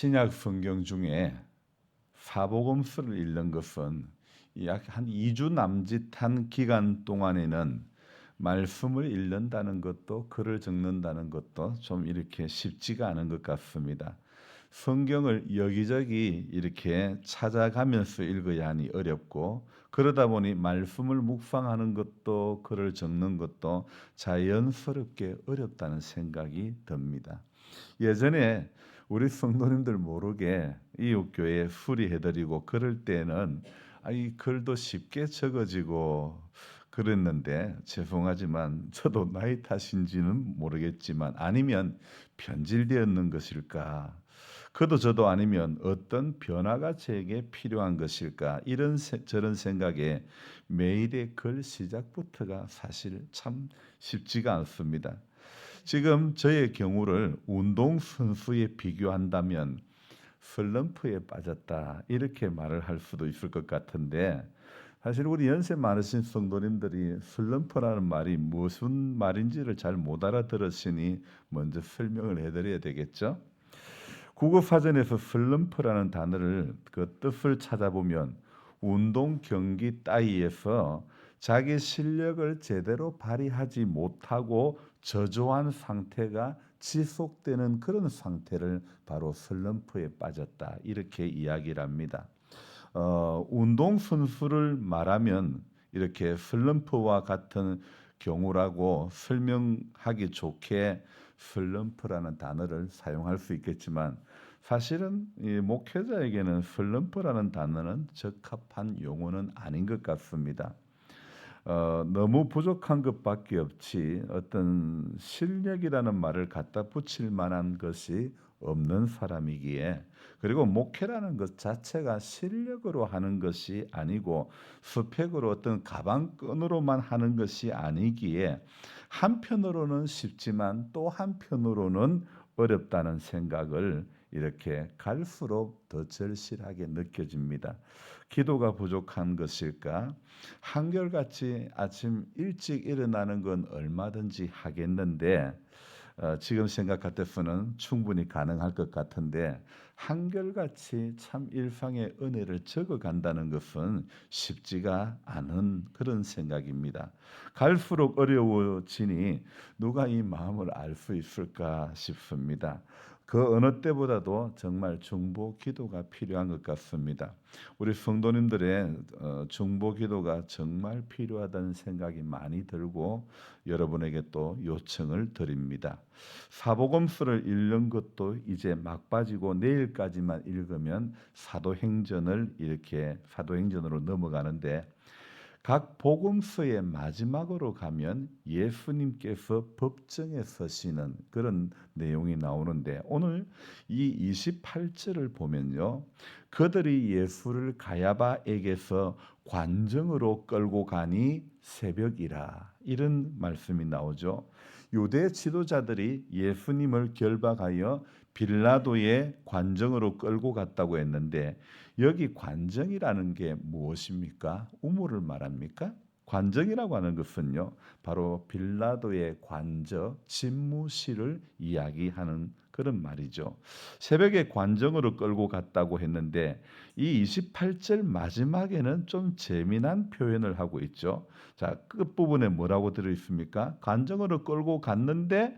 신약 성경 중에 사복음서를 읽는 것은 약 한 2주 남짓한 기간 동안에는 말씀을 읽는다는 것도 글을 적는다는 것도 좀 이렇게 쉽지가 않은 것 같습니다. 성경을 여기저기 이렇게 찾아가면서 읽어야 하니 어렵고, 그러다 보니 말씀을 묵상하는 것도 글을 적는 것도 자연스럽게 어렵다는 생각이 듭니다. 예전에 우리 성도님들 모르게 이웃교회 수리해드리고 그럴 때는 이 글도 쉽게 적어지고 그랬는데, 죄송하지만 저도 나이 탓인지는 모르겠지만, 아니면 변질되었는 것일까, 그도 저도 아니면 어떤 변화가 제게 필요한 것일까, 저런 생각에 매일의 글 시작부터가 사실 참 쉽지가 않습니다. 지금 저의 경우를 운동선수에 비교한다면 슬럼프에 빠졌다, 이렇게 말을 할 수도 있을 것 같은데, 사실 우리 연세 많으신 성도님들이 슬럼프라는 말이 무슨 말인지를 잘 못 알아들으시니 먼저 설명을 해드려야 되겠죠. 국어사전에서 슬럼프라는 단어를 그 뜻을 찾아보면 운동 경기 따위에서 자기 실력을 제대로 발휘하지 못하고 저조한 상태가 지속되는 그런 상태를 바로 슬럼프에 빠졌다, 이렇게 이야기를 합니다. 운동 선수를 말하면 이렇게 슬럼프와 같은 경우라고 설명하기 좋게 슬럼프라는 단어를 사용할 수 있겠지만, 사실은 이 목회자에게는 슬럼프라는 단어는 적합한 용어는 아닌 것 같습니다. 너무 부족한 것밖에 없지 어떤 실력이라는 말을 갖다 붙일 만한 것이 없는 사람이기에, 그리고 목회라는 것 자체가 실력으로 하는 것이 아니고 스펙으로 어떤 가방끈으로만 하는 것이 아니기에, 한편으로는 쉽지만 또 한편으로는 어렵다는 생각을 이렇게 갈수록 더 절실하게 느껴집니다. 기도가 부족한 것일까? 한결같이 아침 일찍 일어나는 건 얼마든지 하겠는데, 지금 생각 같아서는 충분히 가능할 것 같은데, 한결같이 참 일상의 은혜를 적어간다는 것은 쉽지가 않은 그런 생각입니다. 갈수록 어려워지니 누가 이 마음을 알 수 있을까 싶습니다. 그 어느 때보다도 정말 중보 기도가 필요한 것 같습니다. 우리 성도님들의 중보 기도가 정말 필요하다는 생각이 많이 들고, 여러분에게 또 요청을 드립니다. 사복음서를 읽는 것도 이제 막바지고 내일까지만 읽으면 사도행전으로 넘어가는데, 각 복음서의 마지막으로 가면 예수님께서 법정에 서시는 그런 내용이 나오는데, 오늘 이 28절을 보면요, 그들이 예수를 가야바에게서 관정으로 끌고 가니 새벽이라, 이런 말씀이 나오죠. 유대 지도자들이 예수님을 결박하여 빌라도의 관정으로 끌고 갔다고 했는데, 여기 관정이라는 게 무엇입니까? 우물을 말합니까? 관정이라고 하는 것은요, 바로 빌라도의 관저, 집무실을 이야기하는 그런 말이죠. 새벽에 관정으로 끌고 갔다고 했는데, 이 28절 마지막에는 좀 재미난 표현을 하고 있죠. 자, 끝부분에 뭐라고 들어있습니까? 관정으로 끌고 갔는데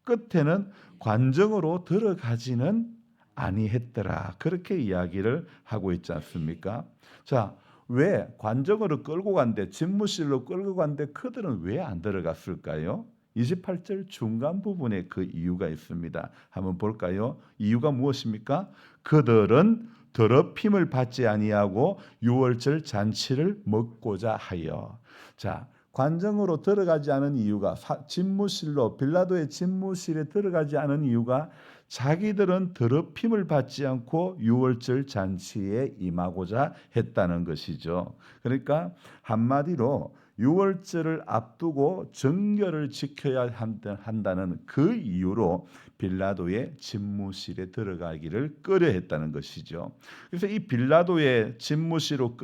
끝에는 관정으로 들어가지는 아니했더라, 그렇게 이야기를 하고 있지 않습니까? 자, 왜 관정으로 끌고 간데, 집무실로 끌고 간데 그들은 왜 안 들어갔을까요? 28절 중간 부분에 그 이유가 있습니다. 한번 볼까요? 이유가 무엇입니까? 그들은 더럽힘을 받지 아니하고 유월절 잔치를 먹고자 하여. 자, 관정으로 들어가지 않은 이유가, 집무실로, 빌라도의 집무실에 들어가지 않은 이유가, 자기들은 더럽힘을 받지 않고 유월절 잔치에 임하고자 했다는 것이죠. 그러니까 한마디로 유월절을 앞두고 정결을 지켜야 한다는 그 이유로 빌라도의 집무실에 들어가기를 꺼려했다는 것이죠. 그래서 이 빌라도의 집무실로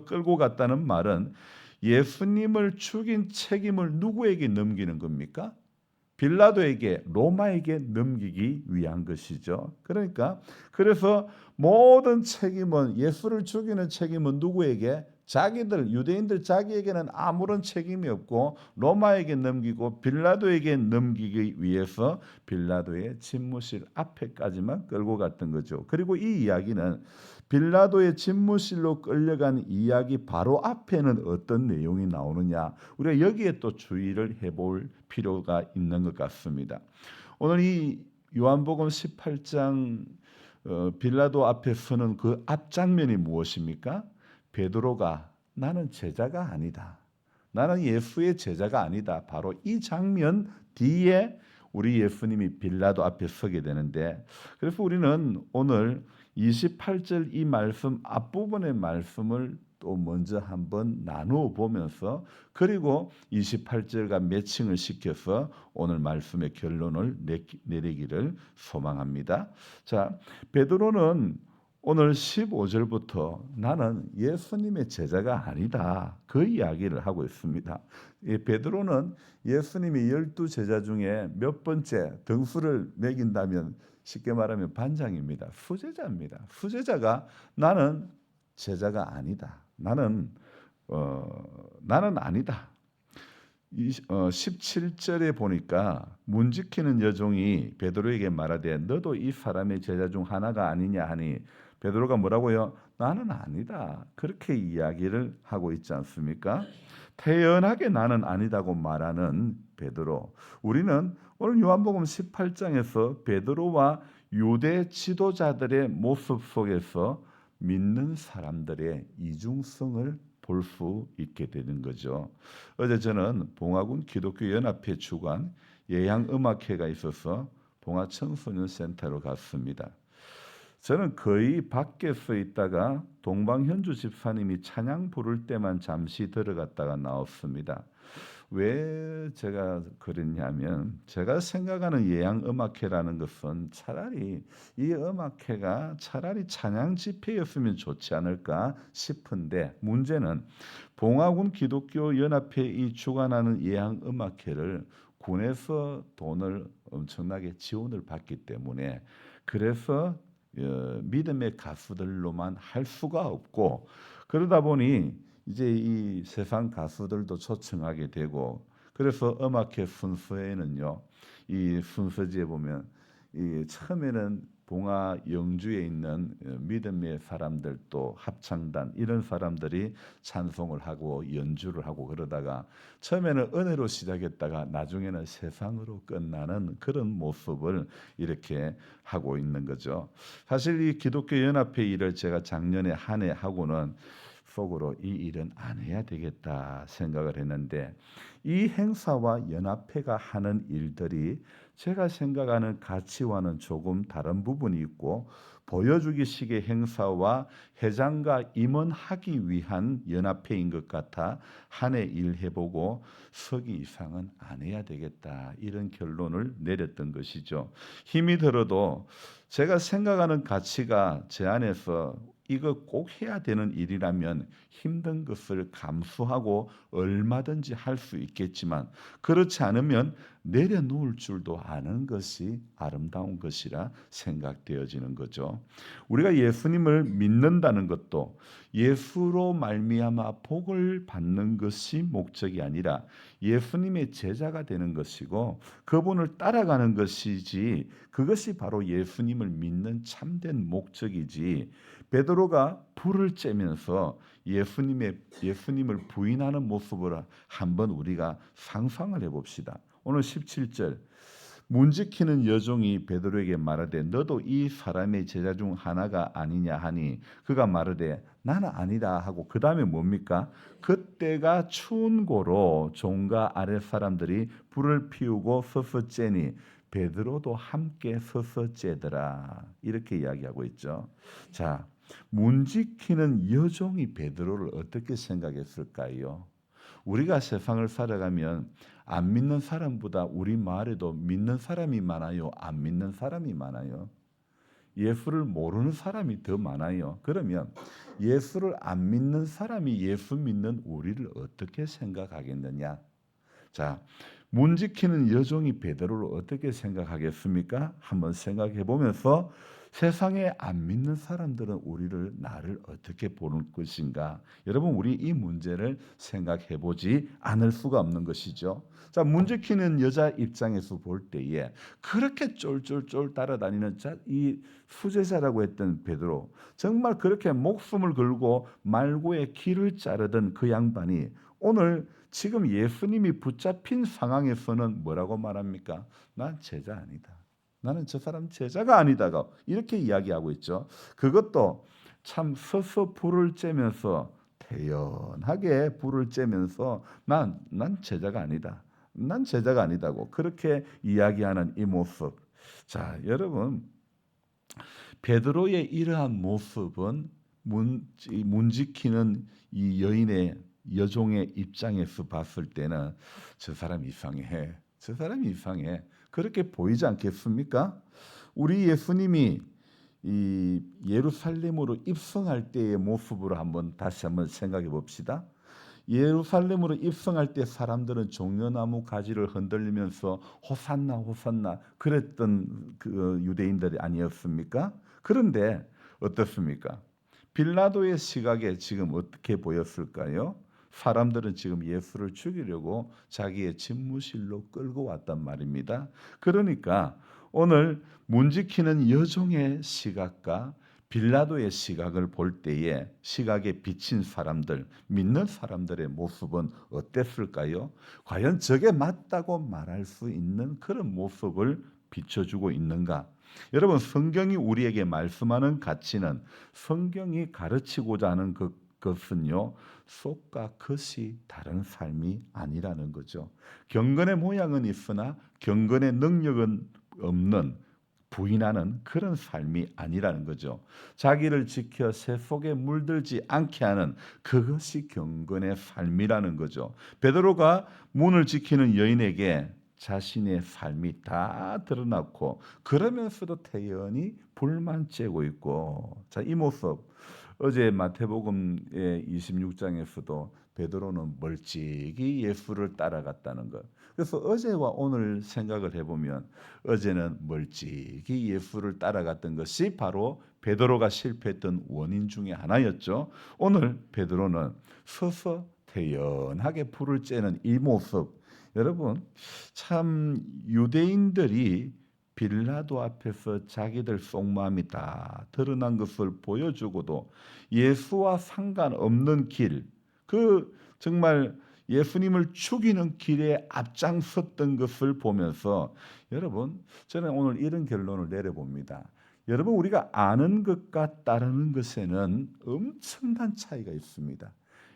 끌고 갔다는 말은 예수님을 죽인 책임을 누구에게 넘기는 겁니까? 빌라도에게 로마에게 넘기기 위한 것이죠. 그러니까 그래서 모든 책임은 예수를 죽이는 책임은 누구에게? 자기들 유대인들 자기에게는 아무런 책임이 없고 로마에게 넘기고 빌라도에게 넘기기 위해서 빌라도의 집무실 앞에까지만 끌고 갔던 거죠. 그리고 이 이야기는 빌라도의 집무실로 끌려간 이야기 바로 앞에는 어떤 내용이 나오느냐, 우리가 여기에 또 주의를 해볼 필요가 있는 것 같습니다. 오늘 이 요한복음 18장 빌라도 앞에 서는 그 앞장면이 무엇입니까? 베드로가 나는 제자가 아니다, 나는 예수의 제자가 아니다, 바로 이 장면 뒤에 우리 예수님이 빌라도 앞에 서게 되는데, 그래서 우리는 오늘 28절 이 말씀 앞부분의 말씀을 또 먼저 한번 나누어 보면서, 그리고 28절과 매칭을 시켜서 오늘 말씀의 결론을 내리기를 소망합니다. 자, 베드로는 오늘 15절부터 나는 예수님의 제자가 아니다, 그 이야기를 하고 있습니다. 베드로는 예수님이 12제자 중에 몇 번째 등수를 매긴다면 쉽게 말하면 반장입니다. 수제자입니다. 수제자가 나는 제자가 아니다, 나는 아니다. 17절에 보니까 문지키는 여종이 베드로에게 말하되 너도 이 사람의 제자 중 하나가 아니냐 하니 베드로가 뭐라고요? 나는 아니다, 그렇게 이야기를 하고 있지 않습니까? 태연하게 나는 아니다고 말하는 베드로. 우리는 오늘 요한복음 18장에서 베드로와 유대 지도자들의 모습 속에서 믿는 사람들의 이중성을 볼 수 있게 되는 거죠. 어제 저는 봉화군 기독교 연합회 주관 예향음악회가 있어서 봉화 청소년 센터로 갔습니다. 저는 거의 밖에서 있다가 동방현주 집사님이 찬양 부를 때만 잠시 들어갔다가 나왔습니다. 왜 제가 그랬냐면, 제가 생각하는 예향음악회라는 것은 차라리 이 음악회가 차라리 찬양 집회였으면 좋지 않을까 싶은데, 문제는 봉화군 기독교 연합회 이 주관하는 예향음악회를 군에서 돈을 엄청나게 지원을 받기 때문에, 그래서 믿음의 가수들로만 할 수가 없고, 그러다 보니 이제 이 세상 가수들도 초청하게 되고, 그래서 음악회 순서에는요, 이 순서지에 보면 이 처음에는 봉화 영주에 있는 믿음의 사람들 또 합창단 이런 사람들이 찬송을 하고 연주를 하고, 그러다가 처음에는 은혜로 시작했다가 나중에는 세상으로 끝나는 그런 모습을 이렇게 하고 있는 거죠. 사실 이 기독교 연합회 일을 제가 작년에 한 해 하고는 속으로 이 일은 안 해야 되겠다 생각을 했는데, 이 행사와 연합회가 하는 일들이 제가 생각하는 가치와는 조금 다른 부분이 있고, 보여주기식의 행사와 회장과 임원하기 위한 연합회인 것 같아 한 해 일해보고 서기 이상은 안 해야 되겠다, 이런 결론을 내렸던 것이죠. 힘이 들어도 제가 생각하는 가치가 제 안에서 이거 꼭 해야 되는 일이라면 힘든 것을 감수하고 얼마든지 할 수 있겠지만, 그렇지 않으면 내려놓을 줄도 아는 것이 아름다운 것이라 생각되어지는 거죠. 우리가 예수님을 믿는다는 것도 예수로 말미암아 복을 받는 것이 목적이 아니라 예수님의 제자가 되는 것이고 그분을 따라가는 것이지, 그것이 바로 예수님을 믿는 참된 목적이지, 베드로가 불을 쬐면서 예수님을 부인하는 모습을 한번 우리가 상상을 해봅시다. 오늘 17절 문지키는 여종이 베드로에게 말하되 너도 이 사람의 제자 중 하나가 아니냐 하니 그가 말하되 나는 아니다 하고, 그 다음에 뭡니까? 그때가 추운 고로 종과 아랫 사람들이 불을 피우고 서서 쬐니 베드로도 함께 서서 쬐더라, 이렇게 이야기하고 있죠. 자, 문지키는 여종이 베드로를 어떻게 생각했을까요? 우리가 세상을 살아가면 안 믿는 사람보다 우리 마을에도 믿는 사람이 많아요, 안 믿는 사람이 많아요? 예수를 모르는 사람이 더 많아요. 그러면 예수를 안 믿는 사람이 예수 믿는 우리를 어떻게 생각하겠느냐? 자, 문 지키는 여종이 베드로를 어떻게 생각하겠습니까? 한번 생각해 보면서 세상에 안 믿는 사람들은 나를 어떻게 보는 것인가? 여러분, 우리 이 문제를 생각해 보지 않을 수가 없는 것이죠. 자, 문 지키는 여자 입장에서 볼 때에 그렇게 쫄쫄쫄 따라다니는 이 수제자라고 했던 베드로, 정말 그렇게 목숨을 걸고 말고의 길을 자르던 그 양반이 오늘 지금 예수님이 붙잡힌 상황에서는 뭐라고 말합니까? 난 제자 아니다. 나는 저 사람 제자가 아니다가 이렇게 이야기하고 있죠. 그것도 참 서서 불을 쬐면서 태연하게 불을 쬐면서 난 제자가 아니다. 난 제자가 아니다고 그렇게 이야기하는 이 모습. 자, 여러분, 베드로의 이러한 모습은 문 지키는 이 여종의 입장에서 봤을 때는 저 사람 이상해. 저 사람이 이상해. 그렇게 보이지 않겠습니까? 우리 예수님이 이 예루살렘으로 입성할 때의 모습으로 다시 한번 생각해 봅시다. 예루살렘으로 입성할 때 사람들은 종려나무 가지를 흔들리면서 호산나 호산나 그랬던 그 유대인들이 아니었습니까? 그런데 어떻습니까? 빌라도의 시각에 지금 어떻게 보였을까요? 사람들은 지금 예수를 죽이려고 자기의 집무실로 끌고 왔단 말입니다. 그러니까 오늘 문 지키는 여종의 시각과 빌라도의 시각을 볼 때에 시각에 비친 사람들, 믿는 사람들의 모습은 어땠을까요? 과연 저게 맞다고 말할 수 있는 그런 모습을 비춰주고 있는가? 여러분, 성경이 우리에게 말씀하는 가치는, 성경이 가르치고자 하는 것은요, 속과 겉이 다른 삶이 아니라는 거죠. 경건의 모양은 있으나 경건의 능력은 없는, 부인하는 그런 삶이 아니라는 거죠. 자기를 지켜 새 속에 물들지 않게 하는 그것이 경건의 삶이라는 거죠. 베드로가 문을 지키는 여인에게 자신의 삶이 다 드러났고 그러면서도 태연히 불만 쬐고 있고, 자, 이 모습 어제 마태복음의 26장에서도 베드로는 멀찍이 예수를 따라갔다는 것. 그래서 어제와 오늘 생각을 해보면 어제는 멀찍이 예수를 따라갔던 것이 바로 베드로가 실패했던 원인 중에 하나였죠. 오늘 베드로는 서서 태연하게 불을 쬐는 이 모습, 여러분, 참 유대인들이 빌라도 앞에서 자기들 속마음이 다 드러난 것을 보여주고도 예수와 상관없는 길, 정말 예수님을 죽이는 길에 앞장섰던 것을 보면서 여러분, 저는 오늘 이런 결론을 내려봅니다. 여러분, 우리가 아는 것과 따르는 것에는 엄청난 차이가 있습니다.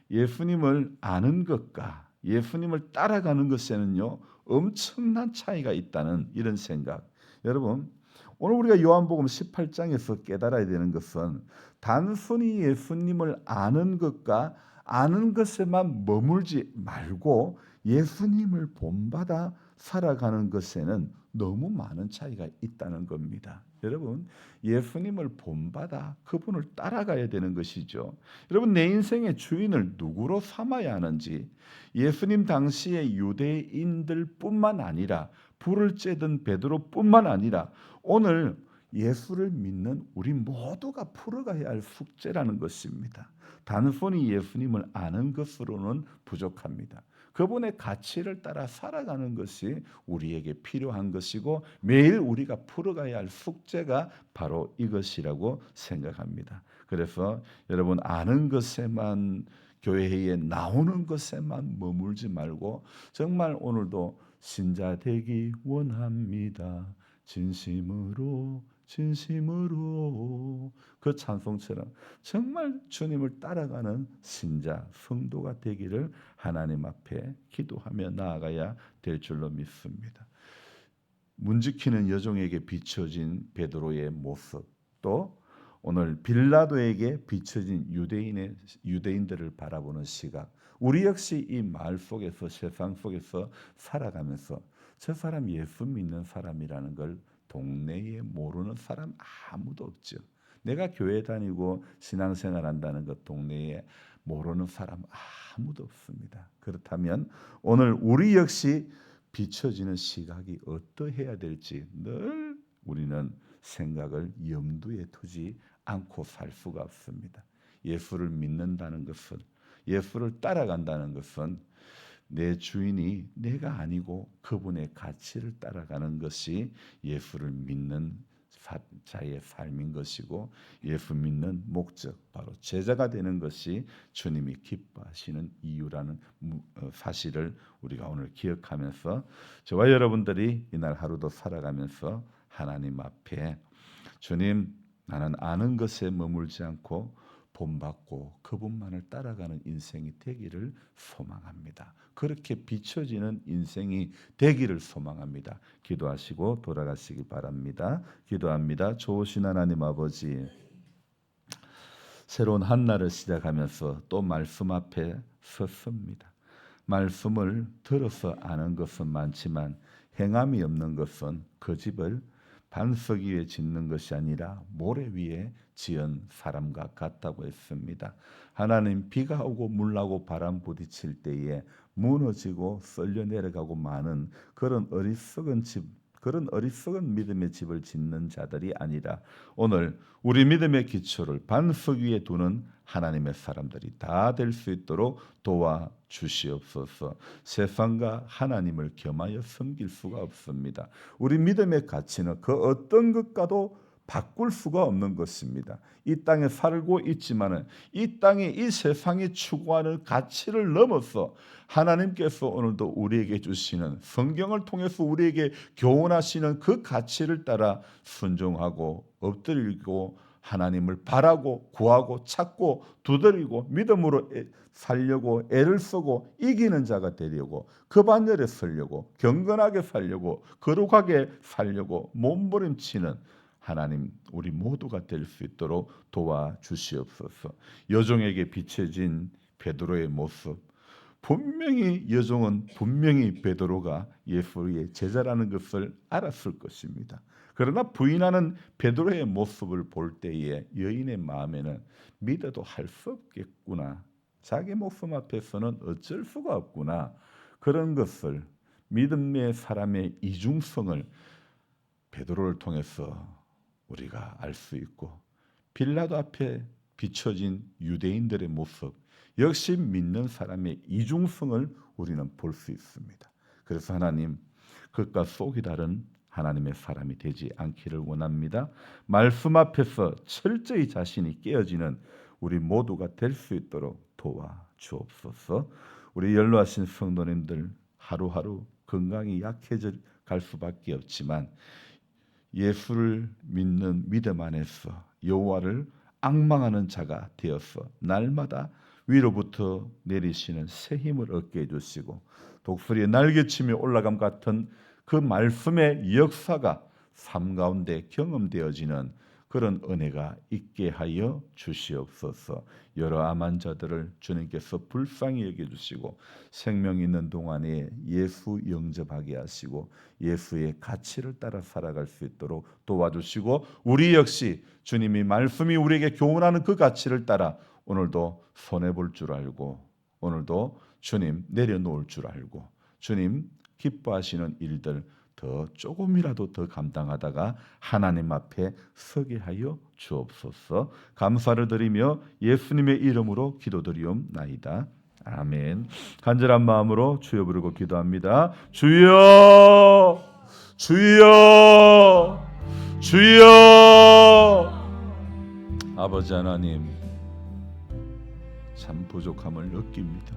예수님을 아는 것과 예수님을 따라가는 것에는요, 엄청난 차이가 있다는 이런 생각. 여러분, 오늘 우리가 요한복음 18장에서 깨달아야 되는 것은 단순히 예수님을 아는 것과 아는 것에만 머물지 말고 예수님을 본받아 살아가는 것에는 너무 많은 차이가 있다는 겁니다. 여러분, 예수님을 본받아 그분을 따라가야 되는 것이죠. 여러분, 내 인생의 주인을 누구로 삼아야 하는지, 예수님 당시의 유대인들뿐만 아니라 불을 쬐던 베드로뿐만 아니라 오늘 예수를 믿는 우리 모두가 풀어가야 할 숙제라는 것입니다. 단순히 예수님을 아는 것으로는 부족합니다. 그분의 가치를 따라 살아가는 것이 우리에게 필요한 것이고 매일 우리가 풀어가야 할 숙제가 바로 이것이라고 생각합니다. 그래서 여러분, 아는 것에만, 교회에 나오는 것에만 머물지 말고 정말 오늘도 신자 되기 원합니다. 진심으로 진심으로, 그 찬송처럼 정말 주님을 따라가는 신자, 성도가 되기를 하나님 앞에 기도하며 나아가야 될 줄로 믿습니다. 문 지키는 여종에게 비춰진 베드로의 모습, 또 오늘 빌라도에게 비춰진 유대인들을 바라보는 시각, 우리 역시 이 마을 속에서, 세상 속에서 살아가면서 저 사람 예수 믿는 사람이라는 걸 동네에 모르는 사람 아무도 없죠. 내가 교회 다니고 신앙생활 한다는 것 동네에 모르는 사람 아무도 없습니다. 그렇다면 오늘 우리 역시 비춰지는 시각이 어떠해야 될지 늘 우리는 생각을 염두에 두지 않고 살 수가 없습니다. 예수를 믿는다는 것은, 예수를 따라간다는 것은 내 주인이 내가 아니고 그분의 가치를 따라가는 것이 예수를 믿는 자의 삶인 것이고, 예수 믿는 목적, 바로 제자가 되는 것이 주님이 기뻐하시는 이유라는 사실을 우리가 오늘 기억하면서 저와 여러분들이 이날 하루도 살아가면서 하나님 앞에 주님, 나는 아는 것에 머물지 않고 본받고 그분만을 따라가는 인생이 되기를 소망합니다. 그렇게 비춰지는 인생이 되기를 소망합니다. 기도하시고 돌아가시기 바랍니다. 기도합니다. 좋으신 하나님 아버지, 새로운 한 날을 시작하면서 또 말씀 앞에 섰습니다. 말씀을 들어서 아는 것은 많지만 행함이 없는 것은 그 집을 반석 위에 짓는 것이 아니라 모래 위에 지은 사람과 같다고 했습니다. 하나님, 비가 오고 물나고 바람 부딪힐 때에 무너지고 썰려 내려가고 마는 그런 어리석은 믿음의 집을 짓는 자들이 아니라 오늘 우리 믿음의 기초를 반석 위에 두는 하나님의 사람들이 다 될 수 있도록 도와주시옵소서. 세상과 하나님을 겸하여 섬길 수가 없습니다. 우리 믿음의 가치는 그 어떤 것과도 바꿀 수가 없는 것입니다. 이 땅에 살고 있지만은 이 땅이 이 세상이 추구하는 가치를 넘어서 하나님께서 오늘도 우리에게 주시는, 성경을 통해서 우리에게 교훈하시는 그 가치를 따라 순종하고 엎드리고 하나님을 바라고 구하고 찾고 두드리고 믿음으로 살려고 애를 쓰고 이기는 자가 되려고, 그 반열에 서려고, 경건하게 살려고, 거룩하게 살려고 몸부림치는 하나님, 우리 모두가 될 수 있도록 도와주시옵소서. 여종에게 비춰진 베드로의 모습, 분명히 베드로가 예수의 제자라는 것을 알았을 것입니다. 그러나 부인하는 베드로의 모습을 볼 때에 여인의 마음에는 믿어도 할 수 없겠구나, 자기 목숨 앞에서는 어쩔 수가 없구나, 그런 것을, 믿음의 사람의 이중성을 베드로를 통해서 우리가 알 수 있고, 빌라도 앞에 비춰진 유대인들의 모습 역시 믿는 사람의 이중성을 우리는 볼 수 있습니다. 그래서 하나님, 그것과 속이 다른 하나님의 사람이 되지 않기를 원합니다. 말씀 앞에서 철저히 자신이 깨어지는 우리 모두가 될 수 있도록 도와주옵소서. 우리 연로하신 성도님들 하루하루 건강이 약해져 갈 수밖에 없지만 예수를 믿는 믿음 안에서 여호와를 앙망하는 자가 되어서 날마다 위로부터 내리시는 새 힘을 얻게 해주시고, 독수리의 날개치며 올라감 같은 그 말씀의 역사가 삶 가운데 경험되어지는 그런 은혜가 있게 하여 주시옵소서. 여러 암한 자들을 주님께서 불쌍히 여겨주시고 생명 있는 동안에 예수 영접하게 하시고 예수의 가치를 따라 살아갈 수 있도록 도와주시고, 우리 역시 주님이 말씀이 우리에게 교훈하는 그 가치를 따라 오늘도 손해볼 줄 알고, 오늘도 주님 내려놓을 줄 알고, 주님 기뻐하시는 일들 더 조금이라도 더 감당하다가 하나님 앞에 서게 하여 주옵소서. 감사를 드리며 예수님의 이름으로 기도드리옵나이다. 아멘. 간절한 마음으로 주여 부르고 기도합니다. 주여, 주여, 주여. 아버지 하나님, 참 부족함을 느낍니다.